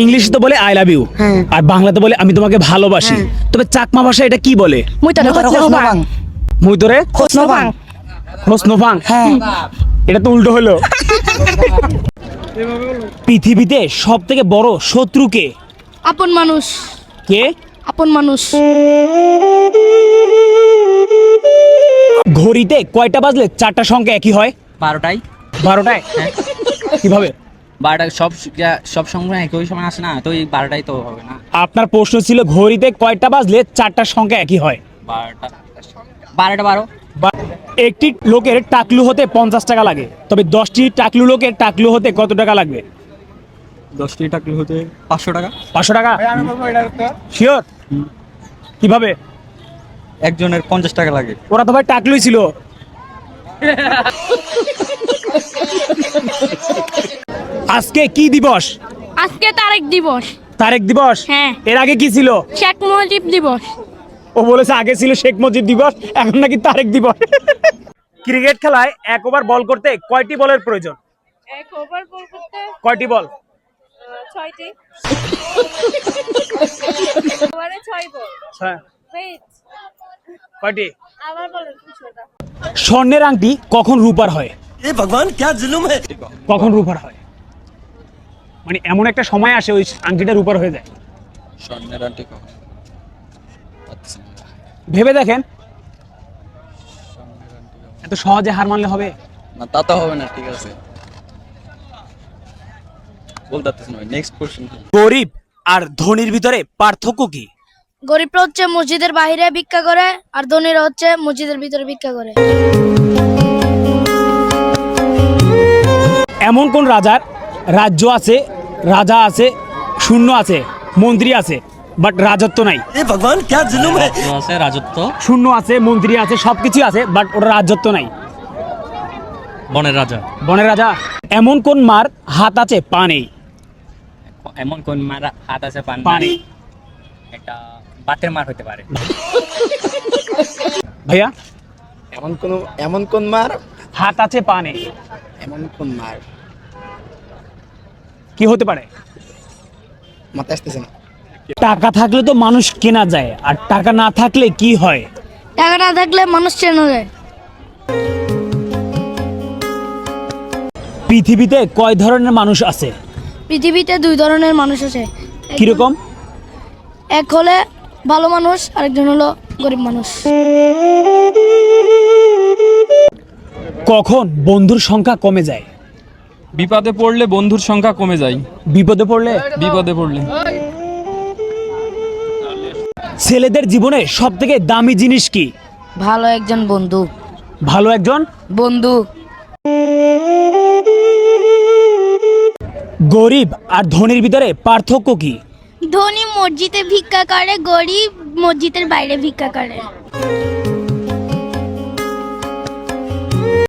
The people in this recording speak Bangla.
ইংলিশে তো বলে আই লাভ ইউ, হ্যাঁ। আর বাংলাতে বলে আমি তোমাকে ভালোবাসি। তবে চাকমা ভাষা এটা কি বলে? মুই মুইতরে হোসনোভাং। হ্যাঁ এটা তো উল্টো হলো। পৃথিবীতে সব থেকে বড় শত্রু কে? আপন মানুষ, কে? আপন মানুষ। ঘড়িতে কয়টা বাজলে চারটা সংখ্যা একই হয়? 12টায়। 12টায়? হ্যাঁ। কিভাবে? 12টা সব সময় একই সময় আসে না, তো এই 12টায় তো হবে না। আপনার প্রশ্ন ছিল ঘড়িতে কয়টা বাজলে চারটা সংখ্যা একই হয়? 12টা। একটি লোকের টাকলু হতে 50 টাকা লাগে, তবে 10টি টাকলু লোকের টাকলু হতে কত টাকা লাগবে? 10টি টাকলু হতে 500 টাকা। 500 টাকা? শিওর? কিভাবে? একজনের 50 টাকা লাগে। ওরা তো ভাই টাকলুই ছিল। আজকে কি দিবস? আজকে তারেক দিবস। তারেক দিবস? হ্যাঁ। এর আগে কি ছিল? শেখ মুজিব দিবস। ও বলেছে আগে ছিল শেখ মুজিব দিবস, এখন নাকি তারেক দিবস। ক্রিকেট খেলায় এক ওভার বল করতে কয়টি বলের প্রয়োজন? এক ওভার বল করতে কয়টি বল? 6টি। ওভারে 6 বল। হ্যাঁ। ওয়েট, কয়টি? আবার বলেন বিষয়টা। স্বর্ণের আংটি কখন রূপার হয়? ये भगवान क्या जुल्म है। কখন রূপার হয়? মানে এমন একটা সময় আসে ওই আংটিটা রূপার হয়ে যায়। স্বর্ণের আংটি কখন? ভেবে দেখেন, এত সহজে হার মানলে হবে? না, তা তো হবে না, ঠিক আছে। বলতে পারতেছি না। Next question. গরিব আর ধনীর ভিতরে পার্থক্য কি? গরিবরা হচ্ছে মসজিদের বাইরে ভিক্ষা করে, আর ধনীরা হচ্ছে মসজিদের ভিতরে ভিক্ষা করে। এমন কোন রাজার রাজ্য আছে, রাজা আছে, শূন্য আছে, মন্ত্রী আছে, বাট রাজত্ব নাই? ये भगवान क्या जुल्म है। আছে রাজত্ব। শূন্য আছে, মন্ত্রী আছে, সবকিছু আছে, বাট ওটা রাজত্ব নাই। বনের রাজা। বনের রাজা? এমন কোন মার হাত আছে পা নেই? এমন কোন মার হাত আছে পা পা নেই। নেই? একটা বাতের মার হতে পারে। ভাইয়া, এমন কোন মার হাত আছে পা নেই, এমন কোন মার কি হতে পারে? মাথায় আসতেছে না। টাকা থাকলে তো মানুষ কেনা যায়, আর টাকা না থাকলে কি হয়? টাকা না থাকলে মানুষ চেনা যায়। পৃথিবীতে কয় ধরনের মানুষ আছে? পৃথিবীতে 2 ধরনের মানুষ আছে। কিরকম? এক হলে ভালো মানুষ, আরেকজন হলো গরিব মানুষ। কখন বন্ধুর সংখ্যা কমে যায়? বিপদে পড়লে বন্ধুর সংখ্যা কমে যায়। বিপদে পড়লে? বিপদে পড়লে ছেলেদের জীবনে সব থেকে দামি জিনিস কি? ভালো একজন বন্ধু। ভালো একজন বন্ধু। গরিব আর ধনীর ভিতরে পার্থক্য কি? ধনী মসজিদে ভিক্ষা করে, গরিব মসজিদের বাইরে ভিক্ষা করে।